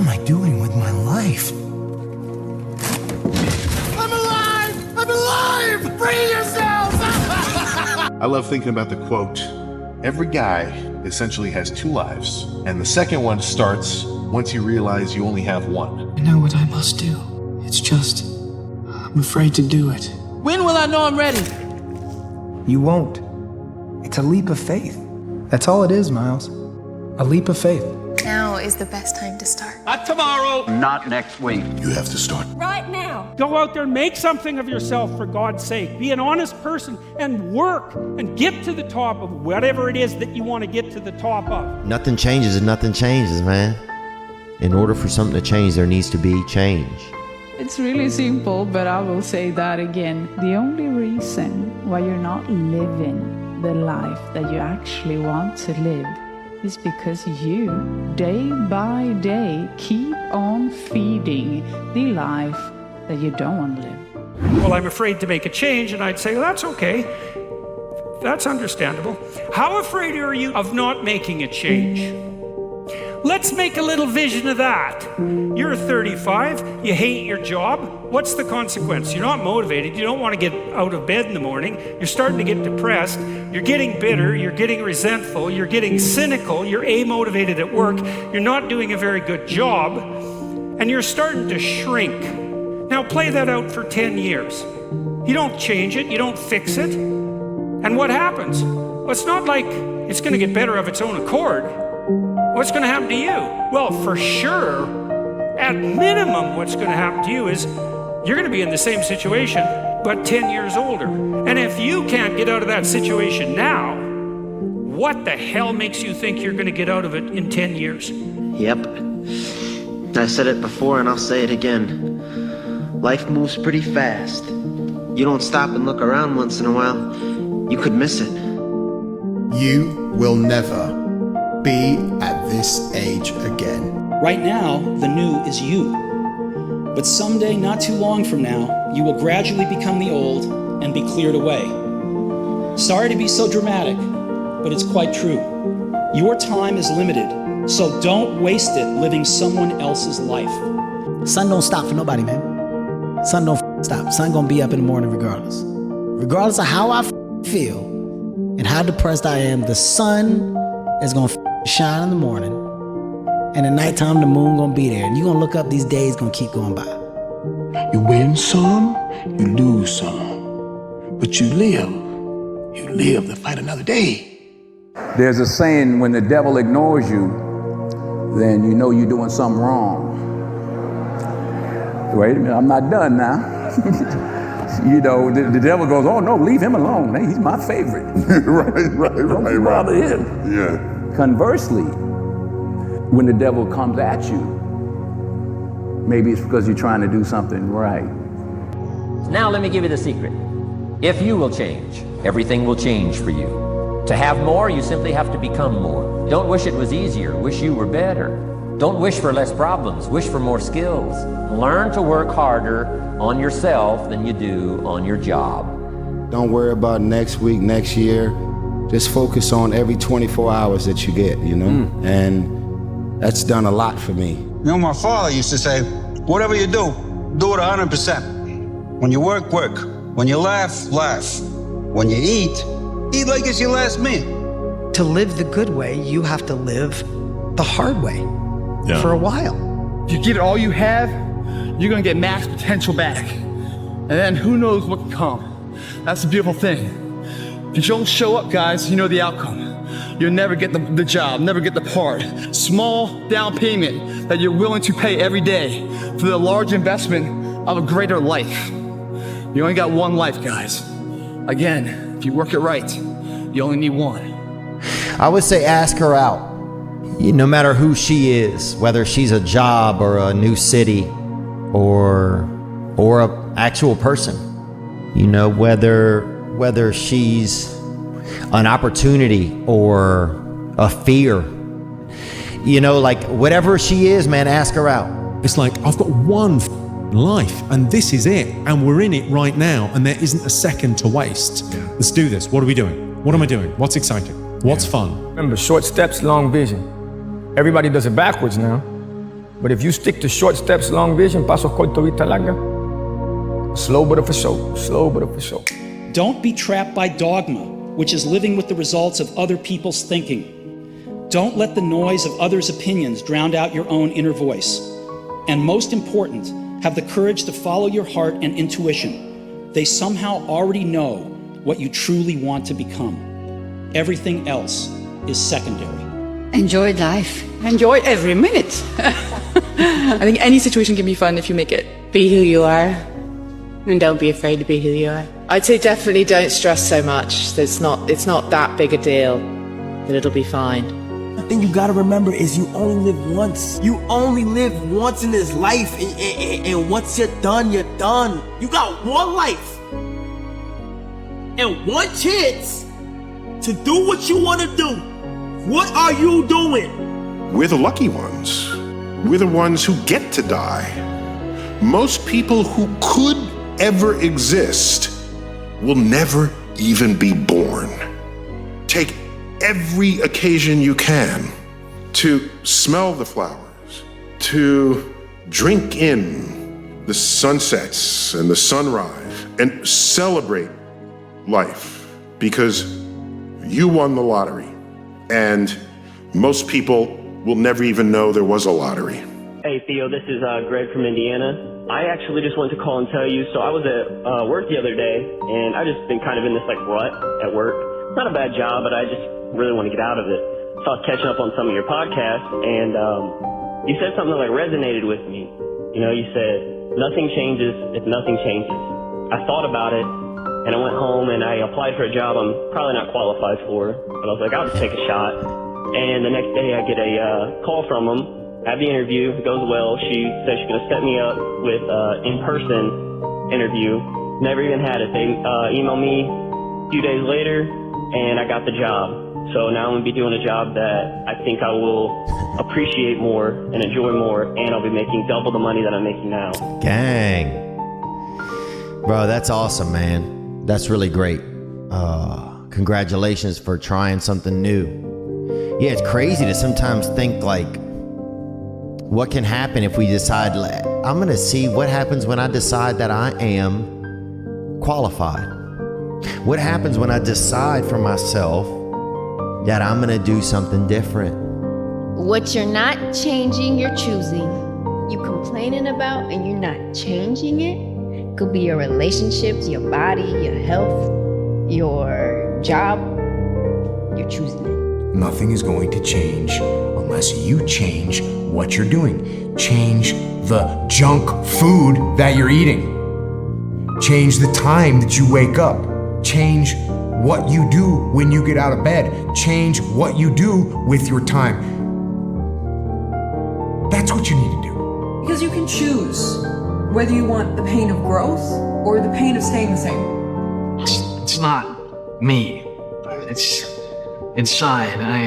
am I doing with my life? I'm alive! I'm alive! Free yourself! I love thinking about the quote, every guy essentially has two lives, and the second one starts once you realize you only have one. I know what I must do. It's just, I'm afraid to do it. When will I know I'm ready? You won't. It's a leap of faith. That's all it is, Miles. A leap of faith. Now is the best time to start. Not tomorrow. Not next week. You have to start Right now. Go out there and make something of yourself, for God's sake. Be an honest person and work and get to the top of whatever it is that you want to get to the top of. Nothing changes and nothing changes, man. In order for something to change, there needs to be change. It's really simple, but I will say that again. The only reason why you're not living the life that you actually want to live is because you, day by day, keep on feeding the life that you don't want to live. Well, I'm afraid to make a change, and I'd say, well, that's okay. That's understandable. How afraid are you of not making a change? Let's make a little vision of that. You're 35, you hate your job. What's the consequence? You're not motivated, you don't want to get out of bed in the morning, you're starting to get depressed, you're getting bitter, you're getting resentful, you're getting cynical, you're amotivated at work, you're not doing a very good job, and you're starting to shrink. Now play that out for 10 years. You don't change it, you don't fix it, and what happens? Well, it's not like it's going to get better of its own accord. What's going to happen to you? Well, for sure, at minimum, what's going to happen to you is you're going to be in the same situation, but 10 years older. And if you can't get out of that situation now, what the hell makes you think you're going to get out of it in 10 years? Yep. I said it before and I'll say it again. Life moves pretty fast. You don't stop and look around once in a while, you could miss it. You will never be at this age again. Right now, the new is you. But someday, not too long from now, you will gradually become the old and be cleared away. Sorry to be so dramatic, but it's quite true. Your time is limited, so don't waste it living someone else's life. Sun don't stop for nobody, man. Sun don't stop. Sun gonna be up in the morning regardless. Regardless of how I feel and how depressed I am, the sun is gonna shine in the morning, and at nighttime the moon gonna be there, and you gonna look up, these days gonna keep going by. You win some, you lose some. But you live to fight another day. There's a saying, when the devil ignores you, then you know you're doing something wrong. Wait a minute, I'm not done now. You know, the devil goes, oh no, leave him alone. He's my favorite. Don't bother him. Yeah. Conversely, when the devil comes at you, maybe it's because you're trying to do something right. Now let me give you the secret. If you will change, everything will change for you. To have more, you simply have to become more. Don't wish it was easier, wish you were better. Don't wish for less problems, wish for more skills. Learn to work harder on yourself than you do on your job. Don't worry about next week, next year. Just focus on every 24 hours that you get, you know? And that's done a lot for me. You know, my father used to say, whatever you do it 100%. When you work, work. When you laugh, laugh. When you eat like it's your last meal. To live the good way, you have to live the hard way for a while. If you give it all you have, you're gonna get max potential back. And then who knows what can come. That's the beautiful thing. If you don't show up, guys, you know the outcome. You'll never get the job, never get the part. Small down payment that you're willing to pay every day for the large investment of a greater life. You only got one life, guys. Again, if you work it right, you only need one. I would say ask her out. No matter who she is, whether she's a job or a new city or an actual person, you know, whether she's an opportunity or a fear, you know, like whatever she is, man, ask her out. It's like, I've got one life and this is it, and we're in it right now, and there isn't a second to waste. Let's do this. What are we doing? What am I doing? What's exciting? What's fun? Remember, short steps, long vision. Everybody does it backwards now. But if you stick to short steps, long vision, pasos corto, vista larga, slow but for sure, slow but for sure. Don't be trapped by dogma, which is living with the results of other people's thinking. Don't let the noise of others' opinions drown out your own inner voice. And most important, have the courage to follow your heart and intuition. They somehow already know what you truly want to become. Everything else is secondary. Enjoy life. Enjoy every minute. I think any situation can be fun if you make it. Be who you are, and don't be afraid to be who you are. I'd say definitely don't stress so much. It's not that big a deal, that it'll be fine. The thing you gotta remember is you only live once. You only live once in this life, and once you're done, you're done. You got one life and one chance to do what you want to do. What are you doing? We're the lucky ones. We're the ones who get to die. Most people who could ever exist will never even be born. Take every occasion you can to smell the flowers, to drink in the sunsets and the sunrise, and celebrate life because you won the lottery. And most people will never even know there was a lottery. Hey Theo, this is Greg from Indiana. I actually just wanted to call and tell you, so I was at work the other day, and I just been kind of in this rut at work. It's not a bad job, but I just really want to get out of it. So I was catching up on some of your podcasts, and you said something that resonated with me. You know, you said, nothing changes if nothing changes. I thought about it, and I went home and I applied for a job I'm probably not qualified for, but I was like, I'll just take a shot. And the next day I get a call from them, have the interview, it goes well. She said she's gonna set me up with in-person interview. Never even had it. They emailed me a few days later, and I got the job. So now I'm gonna be doing a job that I think I will appreciate more and enjoy more, and I'll be making double the money that I'm making now. Gang. Bro, that's awesome, man. That's really great. Congratulations for trying something new. Yeah, it's crazy to sometimes think what can happen if we decide, I'm gonna see what happens when I decide that I am qualified. What happens when I decide for myself that I'm gonna do something different? What you're not changing, you're choosing. You complaining about and you're not changing it. Could be your relationships, your body, your health, your job. You're choosing it. Nothing is going to change unless you change what you're doing. Change the junk food that you're eating. Change the time that you wake up. Change what you do when you get out of bed. Change what you do with your time. That's what you need to do. Because you can choose whether you want the pain of growth or the pain of staying the same. It's not me. It's inside. I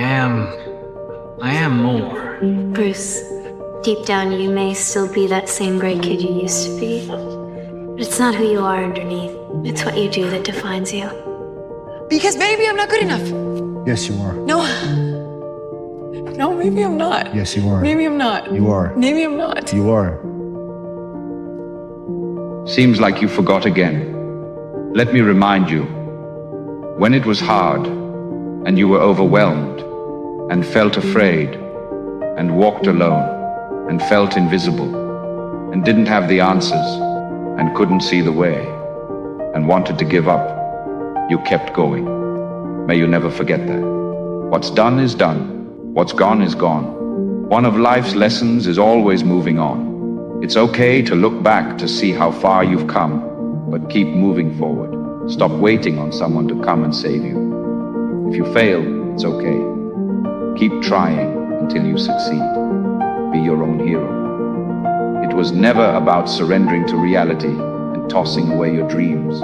am more. Bruce, deep down you may still be that same great kid you used to be. But it's not who you are underneath. It's what you do that defines you. Because maybe I'm not good enough. Yes, you are. No, maybe I'm not. Yes, you are. Maybe I'm not. You are. Maybe I'm not. You are. Seems like you forgot again. Let me remind you, when it was hard, and you were overwhelmed, and felt afraid, and walked alone, and felt invisible, and didn't have the answers, and couldn't see the way, and wanted to give up, you kept going. May you never forget that. What's done is done. What's gone is gone. One of life's lessons is always moving on. It's okay to look back to see how far you've come, but keep moving forward. Stop waiting on someone to come and save you. If you fail, it's okay. Keep trying until you succeed. Be your own hero. It was never about surrendering to reality and tossing away your dreams.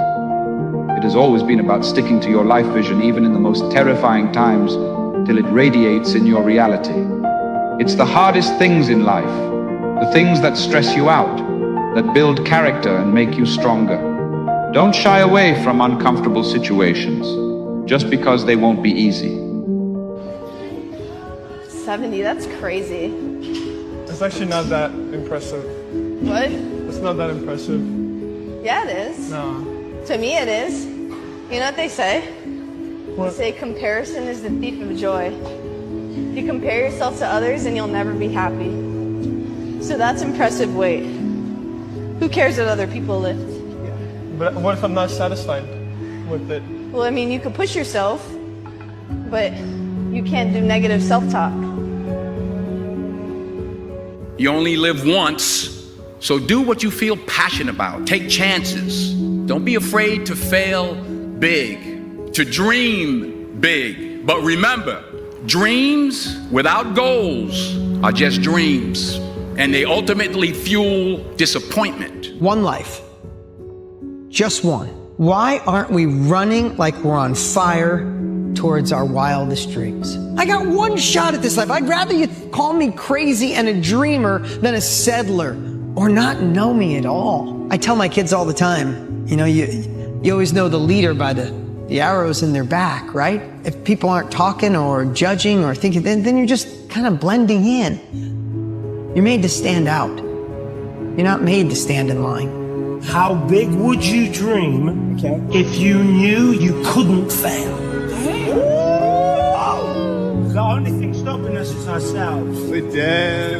It has always been about sticking to your life vision even in the most terrifying times till it radiates in your reality. It's the hardest things in life, the things that stress you out, that build character and make you stronger. Don't shy away from uncomfortable situations just because they won't be easy. 70, that's crazy. It's actually not that impressive. What? It's not that impressive. Yeah, it is. No. To me, it is. You know what they say? They say comparison is the thief of joy. You compare yourself to others and you'll never be happy. So that's impressive weight. Who cares what other people lift? But what if I'm not satisfied with it? Well, I mean, you could push yourself, but you can't do negative self-talk. You only live once, so do what you feel passionate about. Take chances. Don't be afraid to fail big, to dream big. But remember, dreams without goals are just dreams, and they ultimately fuel disappointment. One life. Just one. Why aren't we running like we're on fire towards our wildest dreams? I got one shot at this life. I'd rather you call me crazy and a dreamer than a settler or not know me at all. I tell my kids all the time, you know, you always know the leader by the arrows in their back, right? If people aren't talking or judging or thinking, then you're just kind of blending in. You're made to stand out. You're not made to stand in line. How big would you dream if you knew you couldn't fail? The only thing stopping us is ourselves.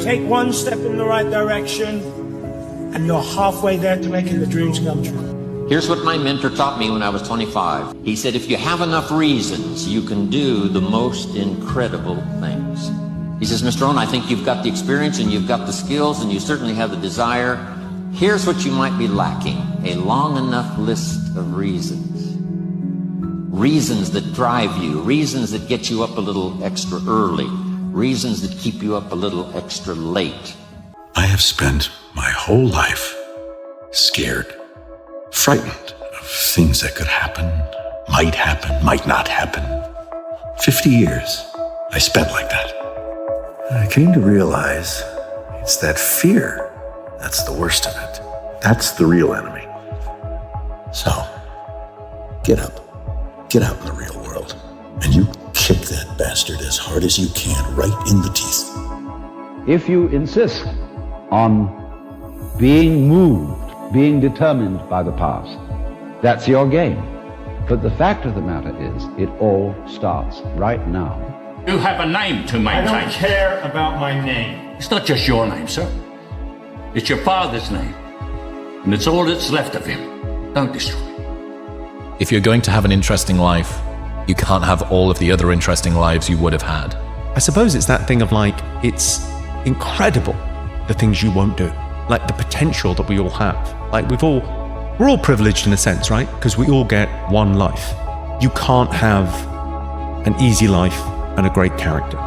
Take one step in the right direction, and you're halfway there to making the dreams come true. Here's what my mentor taught me when I was 25. He said, if you have enough reasons, you can do the most incredible things. He says, Mr. Owen, I think you've got the experience and you've got the skills and you certainly have the desire. Here's what you might be lacking, a long enough list of reasons. Reasons that drive you, reasons that get you up a little extra early, reasons that keep you up a little extra late. I have spent my whole life scared, frightened of things that could happen, might not happen. 50 years I spent like that. I came to realize it's that fear that's the worst of it. That's the real enemy. So, get up. Get out in the real world. And you kick that bastard as hard as you can, right in the teeth. If you insist on being moved, being determined by the past, that's your game. But the fact of the matter is, it all starts right now. You have a name to maintain. I don't care about my name. It's not just your name, sir. It's your father's name. And it's all that's left of him. Don't destroy it. If you're going to have an interesting life, you can't have all of the other interesting lives you would have had. I suppose it's that thing of like, it's incredible the things you won't do. Like the potential that we all have. Like we're all privileged in a sense, right? Because we all get one life. You can't have an easy life and a great character.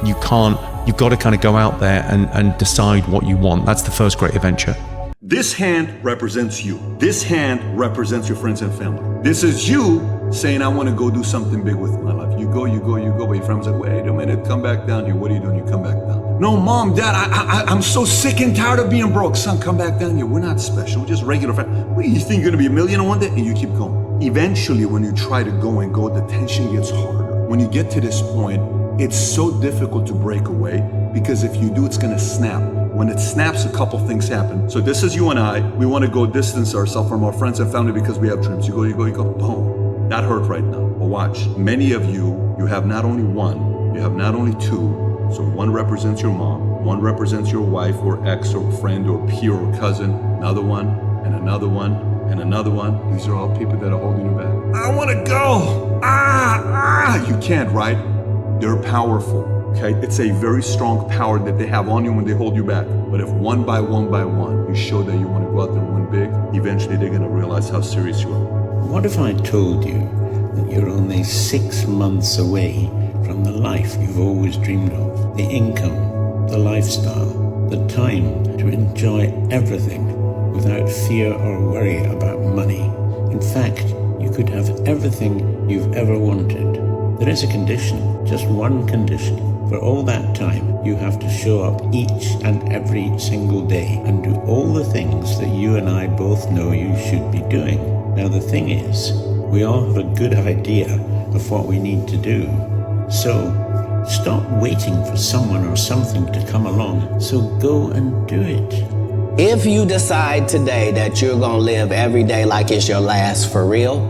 You've got to kind of go out there and decide what you want. That's the first great adventure. This hand represents you. This hand represents your friends and family. This is you saying, I want to go do something big with my life. You go, but your friend's like, wait a minute, come back down here. What are you doing? You come back down. No, Mom, Dad, I'm so sick and tired of being broke. Son, come back down here. We're not special. We're just regular friends. What, you think you're going to be a millionaire one day? And you keep going. Eventually, when you try to go, the tension gets harder. When you get to this point, it's so difficult to break away because if you do, it's going to snap. When it snaps, a couple things happen. So this is you and I. We want to go distance ourselves from our friends and family because we have dreams. You go, boom. That hurt right now. But watch, many of you have not only one, you have not only two. So one represents your mom, one represents your wife or ex or friend or peer or cousin, another one, and another one, and another one. These are all people that are holding you back. I want to go. You can't, right? They're powerful, okay? It's a very strong power that they have on you when they hold you back. But if one by one, you show that you want to go out there and win big, eventually they're going to realize how serious you are. What if I told you that you're only 6 months away from the life you've always dreamed of? The income, the lifestyle, the time to enjoy everything without fear or worry about money. In fact, you could have everything you've ever wanted. There is a condition, just one condition. For all that time, you have to show up each and every single day and do all the things that you and I both know you should be doing. Now the thing is, we all have a good idea of what we need to do. So, Stop waiting for someone or something to come along. So go and do it. If you decide today that you're gonna live every day like it's your last for real,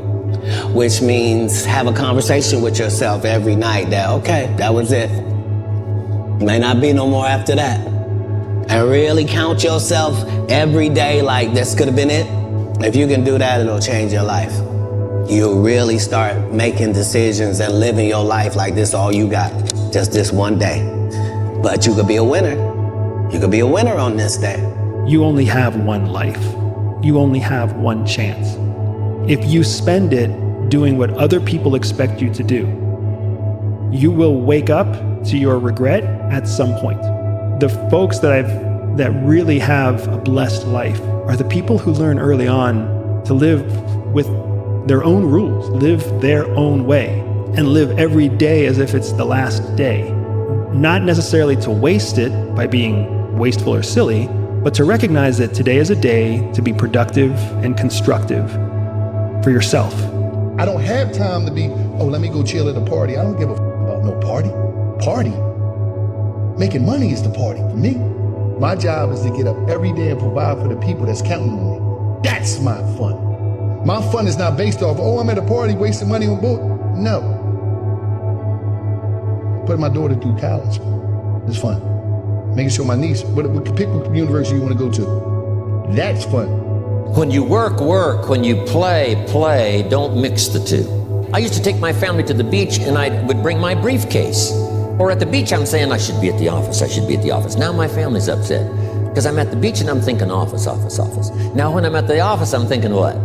which means have a conversation with yourself every night that, okay, that was it. May not be no more after that. And really count yourself every day like this could have been it. If you can do that, it'll change your life. You'll really start making decisions and living your life like this all you got, just this one day. But you could be a winner. You could be a winner on this day. You only have one life. You only have one chance. If you spend it doing what other people expect you to do, you will wake up to your regret at some point. The folks that really have a blessed life are the people who learn early on to live with their own rules, live their own way, and live every day as if it's the last day. Not necessarily to waste it by being wasteful or silly, but to recognize that today is a day to be productive and constructive for yourself. I don't have time to be, let me go chill at a party. I don't give a about no party. Party. Making money is the party for me. My job is to get up every day and provide for the people that's counting on me. That's my fun. My fun is not based off, I'm at a party wasting money on board. No. Putting my daughter through college is fun. Making sure my niece, pick what university you want to go to. That's fun. When you work, work. When you play, play. Don't mix the two. I used to take my family to the beach and I would bring my briefcase. Or at the beach, I'm saying I should be at the office, I should be at the office. Now my family's upset because I'm at the beach and I'm thinking office, office, office. Now when I'm at the office, I'm thinking what?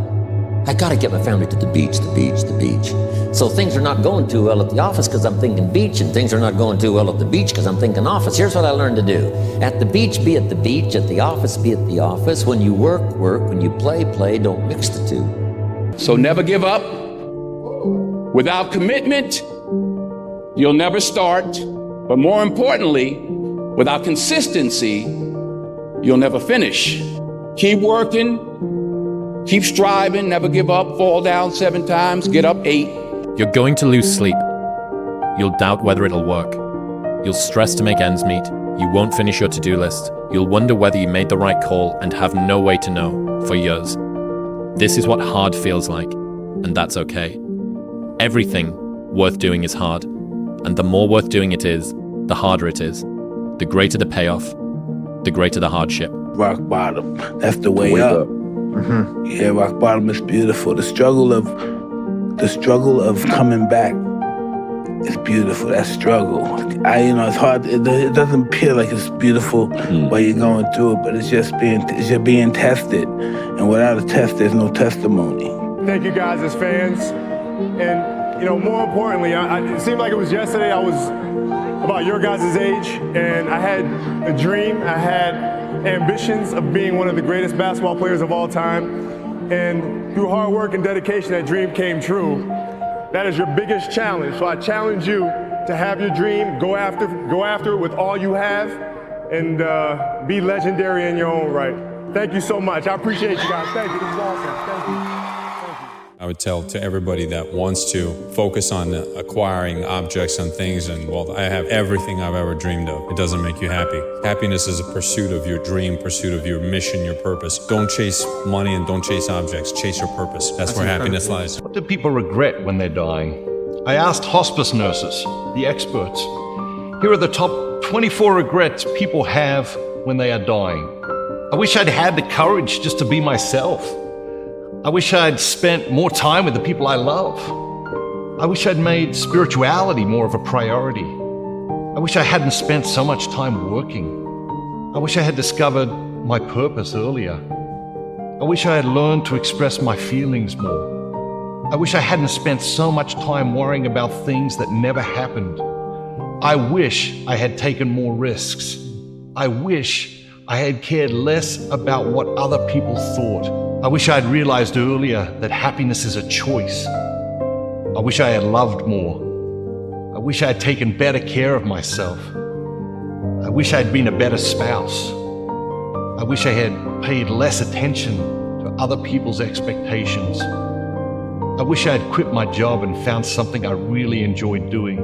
I gotta get my family to the beach, the beach, the beach. So things are not going too well at the office because I'm thinking beach, and things are not going too well at the beach because I'm thinking office. Here's what I learned to do. At the beach, be at the beach. At the office, be at the office. When you work, work. When you play, play. Don't mix the two. So never give up. Without commitment, you'll never start. But more importantly, without consistency, you'll never finish. Keep working, keep striving, never give up, fall down 7 times, get up 8. You're going to lose sleep. You'll doubt whether it'll work. You'll stress to make ends meet. You won't finish your to-do list. You'll wonder whether you made the right call and have no way to know for years. This is what hard feels like, and that's okay. Everything worth doing is hard, and the more worth doing it is, the harder it is. The greater the payoff, the greater the hardship. Rock bottom, that's the way up. Mm-hmm. Yeah, rock bottom is beautiful. The struggle of coming back is beautiful. That struggle, it's hard. It doesn't appear like it's beautiful while you're going through it, but it's just being tested. And without a test, there's no testimony. Thank you guys as fans, and more importantly, it seemed like it was yesterday. I was about your guys' age, and I had a dream. I had ambitions of being one of the greatest basketball players of all time. And through hard work and dedication, that dream came true. That is your biggest challenge. So I challenge you to have your dream, go after it with all you have, and be legendary in your own right. Thank you so much. I appreciate you guys. Thank you. This is awesome. Thank you. I would tell to everybody that wants to focus on acquiring objects and things, and I have everything I've ever dreamed of. It doesn't make you happy. Happiness is a pursuit of your dream, pursuit of your mission, your purpose. Don't chase money and don't chase objects. Chase your purpose. That's where happiness lies. What do people regret when they're dying? I asked hospice nurses, the experts. Here are the top 24 regrets people have when they are dying. I wish I'd had the courage just to be myself. I wish I'd spent more time with the people I love. I wish I'd made spirituality more of a priority. I wish I hadn't spent so much time working. I wish I had discovered my purpose earlier. I wish I had learned to express my feelings more. I wish I hadn't spent so much time worrying about things that never happened. I wish I had taken more risks. I wish I had cared less about what other people thought. I wish I had realized earlier that happiness is a choice. I wish I had loved more. I wish I had taken better care of myself. I wish I had been a better spouse. I wish I had paid less attention to other people's expectations. I wish I had quit my job and found something I really enjoyed doing.